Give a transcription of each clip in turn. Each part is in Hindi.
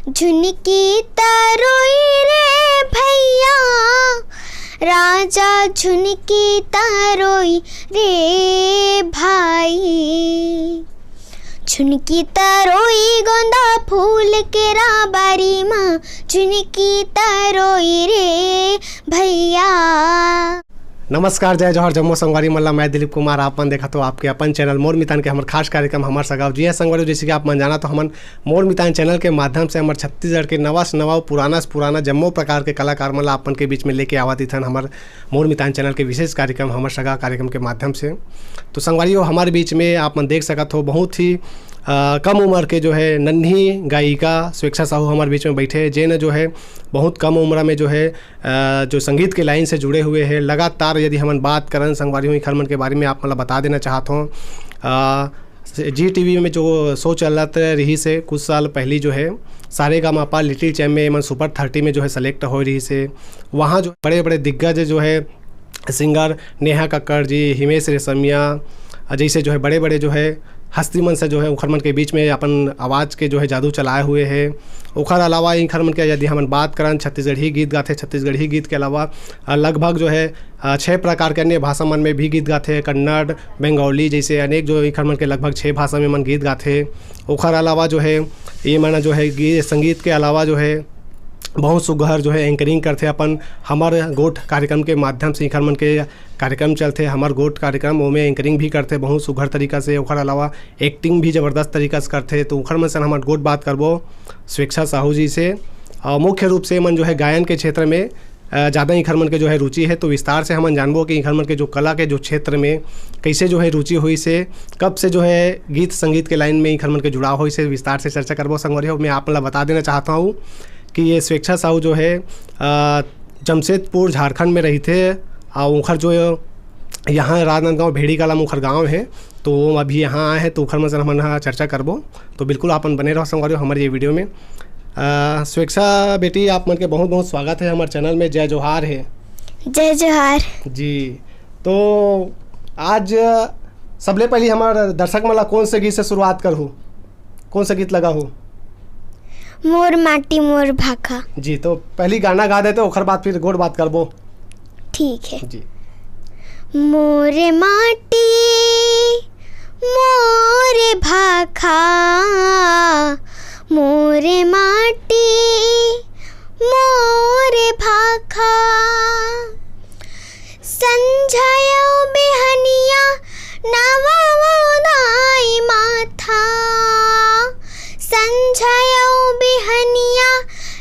झुनकी तरोई रे भैया, राजा झुनकी तरोई रे भाई। झुनकी तरोई गोंदा फूल के राबारी माँ, झुनकी तरोई रे भैया। नमस्कार, जय जोहर, जम्मू संगवारी मल्ला। मैं दिलीप कुमार। आप मन देखा तो आपके अपन चैनल मोर मितान के हमारे खास कार्यक्रम हमार सगाव। जी है संगवारी, जैसे कि आप मन जाना तो हमन मोर मितान चैनल के माध्यम से हमारे छत्तीसगढ़ के नवा से नवा पुराना से पुराना जम्मू प्रकार के कलाकार मन अपन के बीच में लेके आवाती थन हमारे मोर मितान चैनल के विशेष कार्यक्रम हमार सगा कार्यक्रम के माध्यम से। तो संगवारी हमारे बीच में आप मन देख सकत हो बहुत ही कम उम्र के जो है नन्ही गायिका स्वेच्छा साहू हमारे बीच में बैठे हैं, जिन्हें जो है बहुत कम उम्र में जो है जो संगीत के लाइन से जुड़े हुए हैं। लगातार यदि हम बात करें संगवारी हुई खरमन के बारे में आप मतलब बता देना चाहता हूँ। जी टीवी में जो शो चलत रही से कुछ साल पहले जो है सारेगामापा लिटिल चैम्प में मन सुपर 30 में जो है सेलेक्ट हो रही से। वहाँ जो बड़े बड़े दिग्गज जो है सिंगर नेहा कक्कड़ जी, हिमेश रेशमिया जैसे जो है बड़े बड़े जो है हस्ती मन से जो है उखरमन के बीच में अपन आवाज़ के जो है जादू चलाए हुए हैं। उखर अलावा इन खरमन के यदि हम बात करें छत्तीसगढ़ी गीत गाते, छत्तीसगढ़ी गीत के अलावा लगभग जो है 6 प्रकार के अन्य भाषा मन में भी गीत गाते, कन्नड़, बंगाली जैसे अनेक जो इन खरमन के लगभग 6 भाषा में मन गीत गाते। उखर अलावा जो है ये मन जो है गीत संगीत के अलावा जो है बहुत सुघर जो है एंकरिंग करते अपन हमार गोट कार्यक्रम के माध्यम से। खरमन के कार्यक्रम चलते हमार गोट कार्यक्रम में एंकरिंग भी करते बहुत सुघर तरीका से। उखर अलावा एक्टिंग भी ज़बरदस्त तरीका से करते। तो उखर में से हमार गोट बात करबो स्वेच्छा साहू जी से। और मुख्य रूप से मन जो है गायन के क्षेत्र में ज़्यादा ही खरमन के जो है रुचि है। तो विस्तार से हम जानबो कि खरमन के जो कला के जो क्षेत्र में कैसे जो है रुचि हुई से, कब से जो है गीत संगीत के लाइन में खरमन के जुड़ाव हुई से विस्तार से चर्चा करबो संगवारी। मैं आप मतलब बता देना चाहता हूँ कि ये स्वेच्छा साहू जो है जमशेदपुर झारखंड में रही थे। और उखर जो यहाँ राजनांदगांव भेड़ी कला मुखर गांव है, तो वो अभी यहाँ आए हैं। तो उखर में से हम चर्चा करबो। तो बिल्कुल अपन बने रहो संगवारी हमारे ये वीडियो में। स्वेच्छा बेटी, आप मन के बहुत बहुत स्वागत है हमारे चैनल में। जय जोहार है। जय जोहार जी। तो आज सबले पहले हमारे दर्शक मला कौन से गीत से शुरुआत करूँ, कौन सा गीत लगा हो? मोर माटी मोर भाखा। जी, तो पहली गाना गा देते ओखर बाद फिर गोड़ बात करबो। ठीक है जी। मोरे माटी मोरे भाखा, मोरे माटी मोरे भाखा। संझायो बेहनिया नवा दाई माथा, संझायो बेहनिया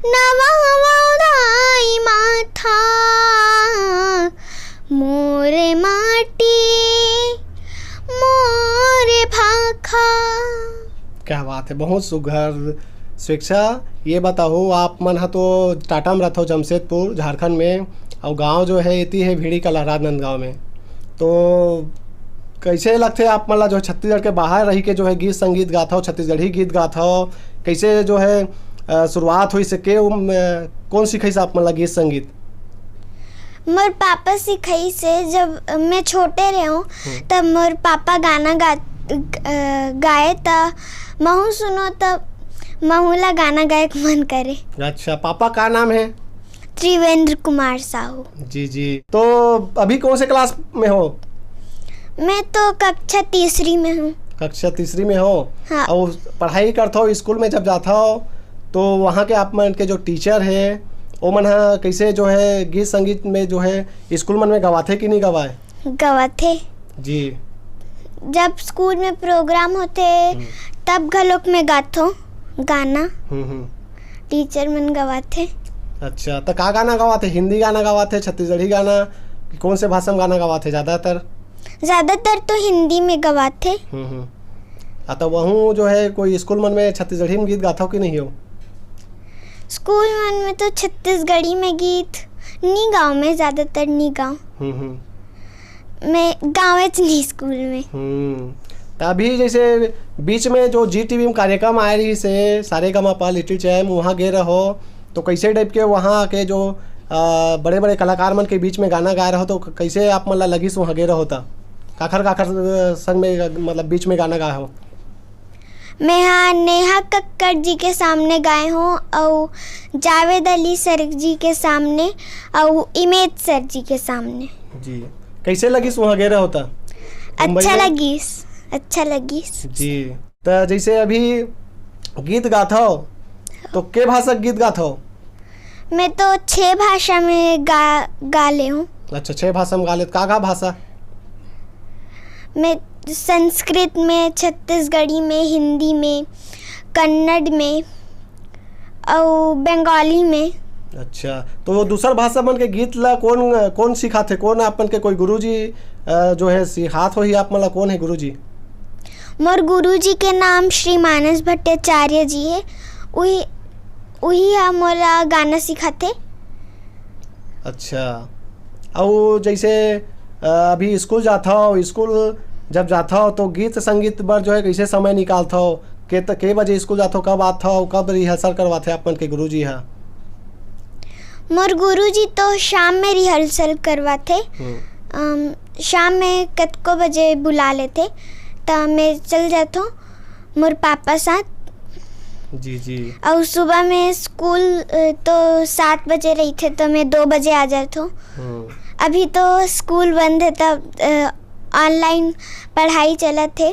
नवा दाई माथा। मोरे माटी मोरे भाखा। क्या बात है, बहुत सुघर। स्वेच्छा, ये बताओ आप मन हा तो टाटा में रहते हो जमशेदपुर झारखंड में, और गांव जो है इतनी है भीड़ी कला राजनांदगांव में। तो कैसे लगते आप मतलब जो छत्तीसगढ़ के बाहर रही के जो है गीत संगीत गाता हो, छत्तीसगढ़ी गीत गाता हो, कैसे जो है शुरुआत हुई से के कौन सिखाई से आप मतलब गीत संगीत? मोर पापा सिखाई से। जब मैं छोटे रहे हूँ तब मोर पापा गाना गाए तब महू सुनो तब महूला गाना गाए मन करे। अच्छा, पापा का नाम है? त्रिवेंद्र कुमार साहू। जी जी। तो अभी कौन से क्लास में हो? मैं तो कक्षा 3 में हूँ। कक्षा 3 में हो? हाँ। और पढ़ाई करता हो स्कूल में जब जाता हो तो वहाँ के आप मन के जो टीचर है वो मन कैसे जो है गीत संगीत में जो है स्कूल मन में गवाथे कि नहीं गवाए? गवाथे जी। जब स्कूल में प्रोग्राम होते तब घलोक में गाथो गाना। टीचर मन गवाथे। अच्छा, तो का गाना गवाथे? हिंदी गाना गवाथे, छत्तीसगढ़ी गाना, कौन से भाषा में गाना गवाथे? ज़्यादातर तो हिंदी में गवाथे। तो वहाँ जो है कोई स्कूल मन में छत्तीसगढ़ी में गीत गाता हो कि नहीं हो? स्कूल मन में तो छत्तीसगढ़ी में गीत नहीं गाँव में, ज़्यादातर नहीं गाँव मैं गाँव नहीं स्कूल में। तो अभी जैसे बीच में जो जी टीवी में कार्यक्रम आए रही से सारेगामापा लिटिल चैम्प, वहाँ गए रहो तो कैसे टाइप के वहाँ के जो बड़े बड़े कलाकार मन के बीच में गाना गा रहे हो, तो कैसे आप मतलब लगी वहाँ गए रहो? था काखर काखर संग में मतलब बीच में गाना गाए हो? मैं हाँ नेहा कक्कड़ जी के सामने गाए हूँ और जावेद अली सर जी के सामने और इमेज सर जी के सामने। जी कैसे लगी वगैरह होता? अच्छा लगी जी। तो जैसे अभी गीत गाता हो तो के भाषा गीत गाता हो? मैं तो 6 भाषा में गा ले हूँ। अच्छा 6 भाषा में गा ले। का भाषा? मैं संस्कृत में, छत्तीसगढ़ी में, हिंदी में, कन्नड़ में और बंगाली में। अच्छा तो वो दूसर भाषा मन के गीत ला कौन सिखाते? कौन अपन के कोई गुरुजी जो है सिखात हो ही आप मला? कौन है गुरुजी? मोर गुरुजी के नाम श्री मानस भट्टाचार्य जी है। वही मोला गाना सिखाते। अच्छा और जैसे अभी स्कूल जाता हो, स्कूल जब जाता हो तो गीत संगीत पर जो है कैसे समय निकालता हो? के बजे स्कूल जाता हो, कब आता हो, कब रिहर्सल करवाते अपन के गुरुजी? हाँ मोर गुरुजी तो शाम में रिहर्सल करवाते। शाम में कतको बजे बुला लेते तो मैं चल जाता हूँ मोर पापा साथ। जी। और सुबह में स्कूल तो 7 बजे रही थे तो मैं 2 बजे आ जाता हूँ। अभी तो स्कूल बंद है तब ऑनलाइन पढ़ाई चला थे।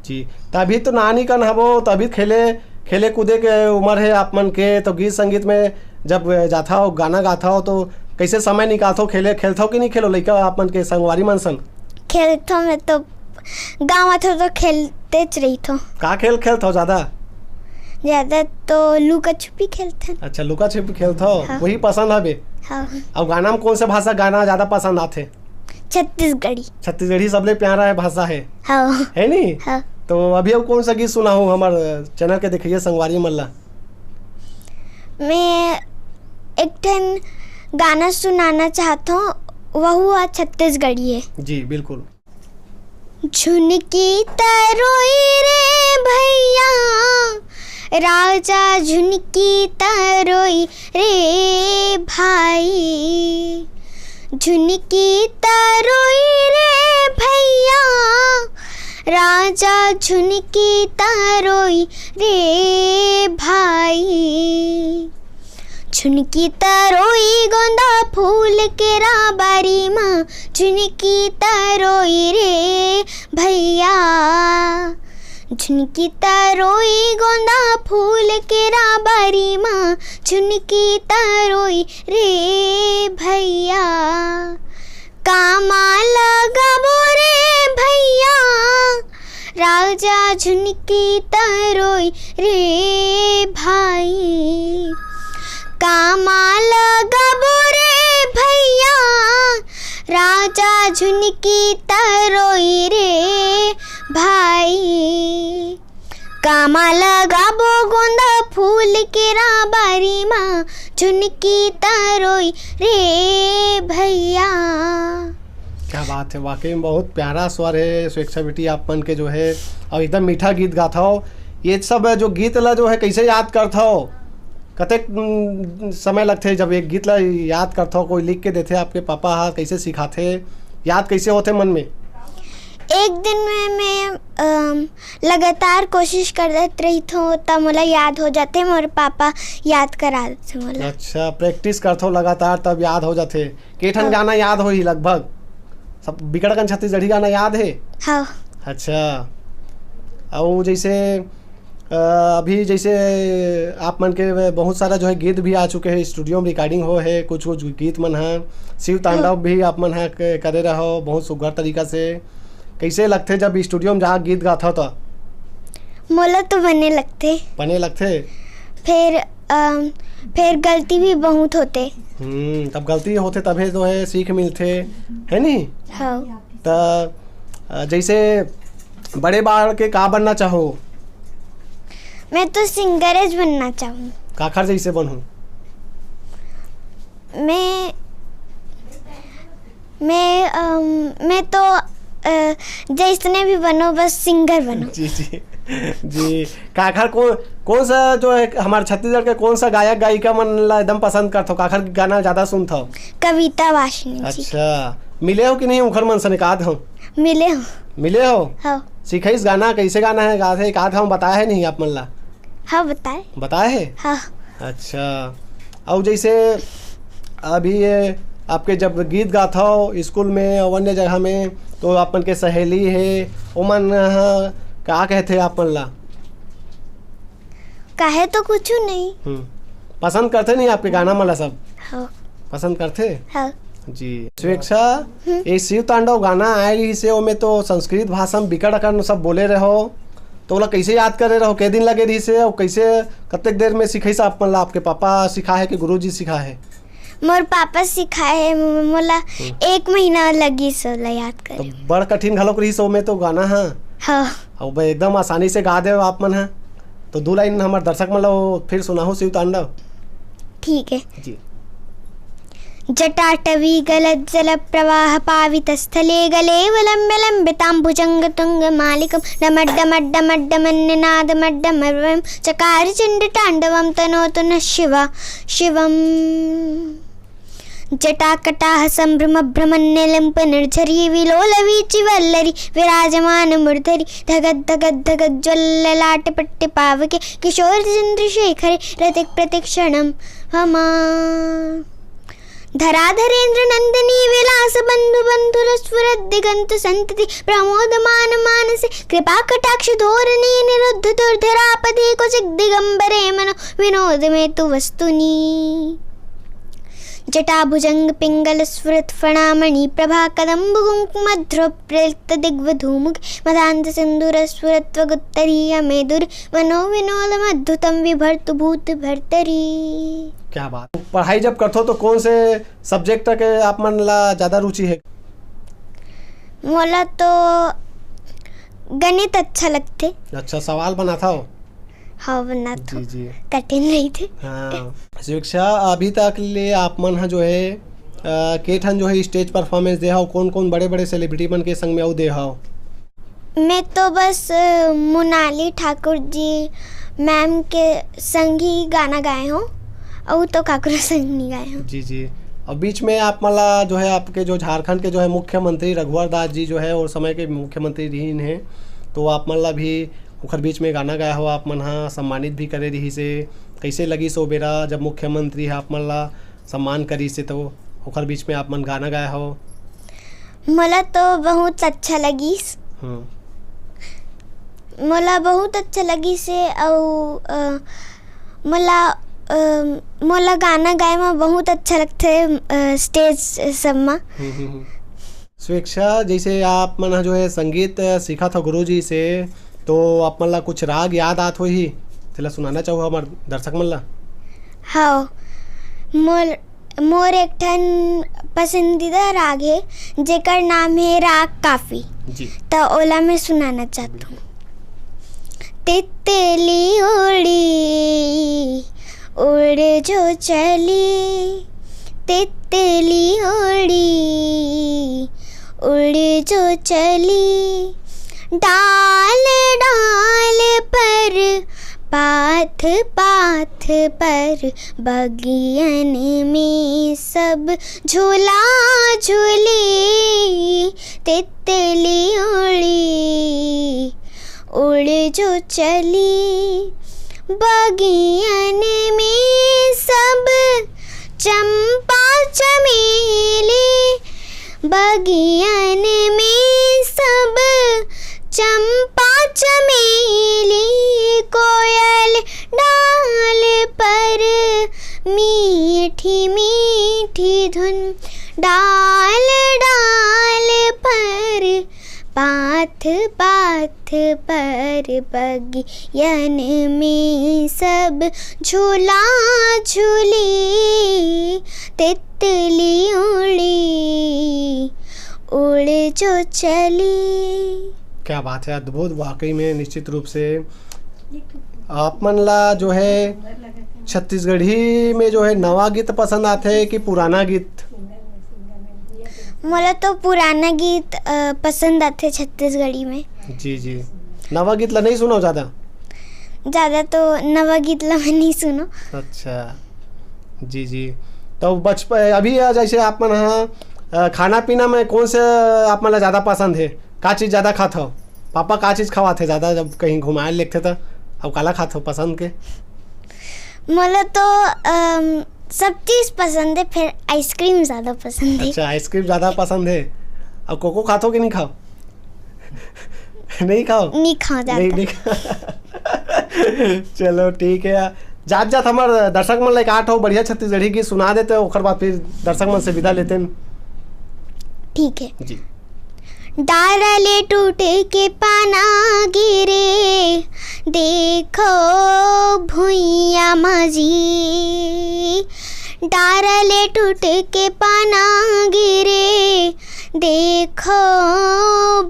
जी तभी तो नानी कन हबो, तभी खेले कूदे के उम्र है आप मन के। तो गीत संगीत में जब जाता हो, गाना गाता हो तो कैसे समय निकालता हो? खेलता हो कि नहीं खेलो लड़का आप मन के संगवारी मन सन? खेलता मैं तो गाँव आता तो खेलते रही थो। का खेल खेलता हो ज़्यादा तो लुका छुपी खेलते हैं। अच्छा लुका छुपी खेलता हो। हाँ। वही पसंद है। हाँ। और गाना में कौन सा भाषा गाना ज़्यादा पसंद आते? छत्तीसगढ़ी सबले प्यारा है भाषा है। हाँ। है नहीं? हाँ। तो अभी अब कौन सा गीत सुना हूँ हमारे चैनल के देखिए संगवारी मल्ला? मैं एक ठन गाना सुनाना चाहता हूँ, वह हुआ छत्तीसगढ़ी है। जी बिल्कुल। झुनकी तरोई रे भैया, राजा झुनकी तरोई रे भाई। झुनकी तरोई रे भैया, राजा झुनकी तरोई रे भाई। झुनकी तरोई गोंदा फूल के राबारी माँ, झुनकी तरोई रे भैया। झुनकी तरोई गोंदा फूल के राबारी माँ, झुनकी तरोई रे भैया। कामा लगाबो रे भैया, राजा झुनकी तरोई रे भाई। कामा लगाबो रे भैया, राजा झुनकी तरोई रे भाई। कामा लगाबो गोंदा फूल के राबारी माँ, झुनकी तरोई रे भैया। क्या बात है, वाकई में बहुत प्यारा स्वर है स्वेच्छा बेटी आपन के जो है, और एकदम मीठा गीत गाता हो। ये सब जो गीत ला जो है कैसे याद करता हो? कतेक समय लगते जब एक गीत ला याद करता हो? कोई लिख के देते आपके पापा? हाँ कैसे सिखाते? याद कैसे होते मन में? एक दिन में मैं लगातार कोशिश करते रही थो तब मोला याद हो जाते, मोर पापा याद करा देते मोला। अच्छा प्रैक्टिस करते हो लगातार तब याद हो जाते। केठन गाना याद हो ही लगभग सब? बिकड़कन छत्तीसगढ़ी गाना याद है? हाँ। अच्छा और जैसे अभी जैसे आप मन के बहुत सारा जो है गीत भी आ चुके हैं, स्टूडियो में रिकॉर्डिंग हो है, कुछ कुछ गीत मन है, शिव तांडव भी आप मन है करे रहो बहुत सुघर तरीका से। कैसे लगते जब स्टूडियो में जहाँ गीत गाता तो? मोला तो बने लगते। फिर गलती भी बहुत होते। तब गलती होते तभी जो है सीख मिलते है नहीं? हाँ। तो जैसे बड़े बार के का बनना चाहो? मैं तो सिंगरेज बनना चाहूँ। काखर जैसे बनूँ? मैं तो जैसने भी बनो बस सिंगर बनो। जी काखर कौन सा जो है हमारे छत्तीसगढ़ के कौन सा गायक गायिका मन ला एकदम पसंद करते हो? काखर गाना ज़्यादा सुनते हो? कविता वाशनी। अच्छा मिले हो कि नहीं उखर मन से? निकाद हो? मिले हो। मिले हो? हाँ सीखइस गाना कैसे गाना है गाते एक आध हम बताया है नहीं आप मन ला? हाँ बताए। बताए है? हाँ अच्छा। और जैसे अभी ये आपके जब गीत गाता हो स्कूल में और अन्य जगह में तो अपन के सहेली है ओमन का कहते आप मन ला? काहे तो कुछ नहीं। पसंद करते नहीं आपके गाना मला सब? हाँ पसंद करते? हाँ जी। स्वेच्छा ये शिव तांडव गाना आए रही से ओमे तो संस्कृत भाषा में बिकट अकन सब बोले रहो तो ओला कैसे याद करे रहो कै दिन लगे रही से और कैसे कतेक देर में सीखे आप मन ला? आपके पापा सिखा है कि गुरुजी सिखा है? मोर पापा सिखाए है मोला 1 महीना लगी सोला याद तो करे। बड़ कठिन घलोक रही सो में तो गाना है हाँ और एकदम आसानी से गा दे आप मन है तो 2 लाइन हमारे दर्शक मन ला फिर सुनाओ शिव तांडव। ठीक है। जी। जटाटवी गलज्जल प्रवाह पावितस्थले गलेवलम्ब्य लम्बिताम्बुजंग तुंग मालिकं डमड्डमड्डमड्डमन्यनादमड्डमर्वं चकार चण्ड ताण्डवं तनोतु नः शिवम् जटाकटाह संभ्रम भ्रमण्यलिम्प निर्झरी विलोलवीचि वल्लरी विराजमान मूर्धरि धगद धगद धगद ज्वल्ललाट पट्ट पावके किशोर चंद्रशेखरे रतिक प्रतिक्षणम हमा धराधरेन्द्र नंदिनी विलास बंधु बंधुर स्फुरद दिगंत संतति प्रमोदमान मानसे कृपा कटाक्ष धोरणी निरुद्ध दुर्धरापदे कुचिक दिगंबरे मनो विनोद में तु वस्तुनि जटाभुजंग पिंगल स्फुरत फणामणि प्रभा कदम्ब कुंकुमध्रुव प्रलिप्त दिग्वधूमुख मदांत सिंदूर स्फुरत वगुत्तरीय मेदुर मनो विनोदम अद्भुतम विभर्तु भूत भर्तरी। क्या बात। पढ़ाई जब करते हो तो कौन से सब्जेक्ट के आप मन ला ज्यादा रुचि है? मोला तो गणित अच्छा लगते। अच्छा सवाल बनाता हो? हाँ बना तो जी जी। कठिन नहीं थे। हाँ शिक्षा अभी तक ले आप मन जो है के ठन जो है स्टेज परफॉर्मेंस दे हो कौन कौन बड़े बड़े सेलिब्रिटी मन के संग में दे हो? मैं तो बस मोनाली ठाकुर जी मैम के संग ही गाना गाए हूँ और तो काकरो संग नहीं गाए हूँ। जी जी। और बीच में आप मला जो है आपके जो झारखंड के जो है मुख्यमंत्री रघुवर दास जी जो है और समय के मुख्यमंत्री रही हैं तो आप मन ला भी ओखर बीच में गाना गाया हो आप मन हाँ सम्मानित भी करे रही से कैसे लगी सो बेरा जब मुख्यमंत्री है आप मन ला सम्मान करी से तो ओखर बीच में आप मन गाना गाया हो? मोला तो बहुत अच्छा लगी। मोला बहुत अच्छा लगी से और मोला गाना गाए में बहुत अच्छा लगता है स्टेज सब में। स्वेच्छा जैसे आप मन जो है संगीत सीखा था गुरुजी से तो आप मन ला कुछ राग याद आत हो ही तेला सुनाना चाहो हमारे दर्शक मन ला? हाँ मोर एक ठन पसंदीदा राग है जेकर नाम है राग काफी जी। तो ओला मैं सुनाना चाहती हूँ। तितली उड़ी उड़ जो चली तितली उड़ी उड़ जो चली डाल डाल पर पाथ पाथ पर बगियन में सब झूला झूली तितली उड़ी उड़ जो चली बगियन में सब चंपा चमेली बगियन में सब चंपा चमेली कोयल डाल पर मीठी मीठी धुन डाल डाल पर पाथ पाथ पर बगियन में सब झूला झूली तितली उड़ी उड़ जो चली। क्या बात है, अद्भुत। वाकई में निश्चित रूप से आप मन ला जो है छत्तीसगढ़ी में जो है नवा गीत पसंद आते है कि पुराना गीत? मोला तो पुराना गीत पसंद आते छत्तीसगढ़ी में। जी जी। नवा गीत ला नहीं सुनो ज़्यादा तो नवा गीत ला मैं नहीं सुनो। अच्छा जी जी। तो बचपन अभी जैसे आप मन हाँ खाना पीना में कौन से आप मतलब ज़्यादा पसंद है? का चीज़ ज़्यादा खाते हो? पापा का चीज़ खवाते ज़्यादा जब कहीं घुमाए लेते तो? अब काला खाते हो पसंद के? मुझे तो सब चीज़ पसंद है, फिर आइसक्रीम ज़्यादा पसंद है। अच्छा, आइसक्रीम ज़्यादा पसंद है। अब कोको खाते हो कि नहीं खाओ? नहीं खाओ? नहीं खा जाता। नहीं चलो ठीक है। जात जात हमार दर्शक मन लाइक आठ हो बढ़िया छत्तीसगढ़ी की सुना देते ओकर बाद फिर दर्शक मन से विदा लेते हैं। ठीक है। जी। डारले टूट के पाना गिरे, देखो भुइया माझी। डारले टूट के पाना गिरे, देखो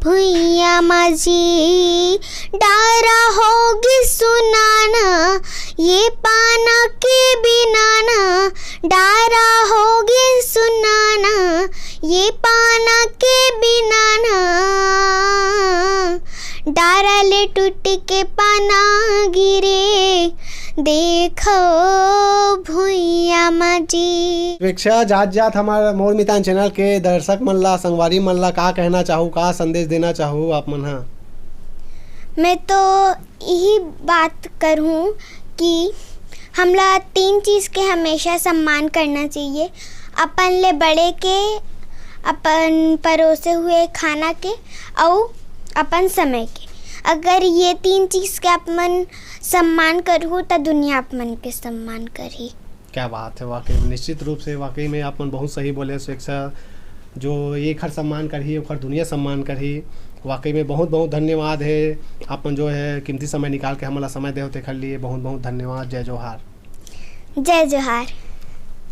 भुइया माझी। डारा होगी सुनाना, ये पाना के बिना ना। डारा होगी सुनाना, ये पाना के बिना ना। डारले टूट के पाना गिरे, देखो भुइया माझी। अपेक्षा जात जात हमारे मोर मितान चैनल के दर्शक मन ला, संगवारी मन ला का कहना चाहूँ, का संदेश देना चाहूँ आप मन? हाँ, मैं तो यही बात करूँ कि हमला 3 चीज़ के हमेशा सम्मान करना चाहिए। अपन ले बड़े के, अपन परोसे हुए खाना के और अपन समय के। अगर ये 3 चीज़ के अपन सम्मान करूँ तो दुनिया अपन के सम्मान करी। क्या बात है, वाकई में निश्चित रूप से वाकई में आप मन बहुत सही बोले। स्वेच्छा जो एक हर सम्मान करही ओखर दुनिया सम्मान करही। वाकई में बहुत बहुत धन्यवाद है। आपन जो है कीमती समय निकाल के हमारा समय दे होते खर लिए बहुत बहुत धन्यवाद। जय जोहार। जय जोहार।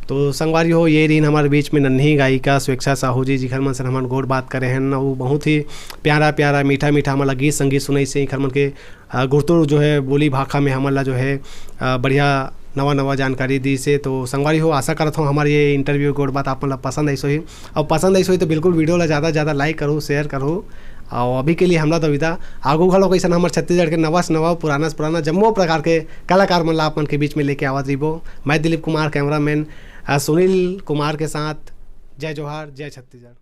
तो संगवारी हो, ये दिन हमारे बीच में नन्ही गायिका स्वेच्छा साहू जी जिखर मन से हमारे गोड़ बात करे हैं ना, वो बहुत ही प्यारा प्यारा मीठा मीठा हमारा गीत संगीत सुनई से खर मन के गुरतुर जो है बोली भाखा में हमारा जो है बढ़िया नवा नवा जानकारी दी से। तो संगवारी हो, आशा करता हूँ हमारे ये इंटरव्यू गोड़ बात आप मतलब पसंद ऐसो ही। और पसंद ऐसो ही तो बिल्कुल वीडियो ला ज़्यादा से ज़्यादा लाइक करो, शेयर करो। और अभी के लिए हमला तो विदा। आगू घलो कैसा हमारे छत्तीसगढ़ के नवा से नवा पुराना से पुराना जम्मो प्रकार के कलाकार मन ला अपन के बीच में लेके आवाज रिबो। मैं दिलीप कुमार, कैमरामैन सुनील कुमार के साथ। जय जोहार, जय छत्तीसगढ़।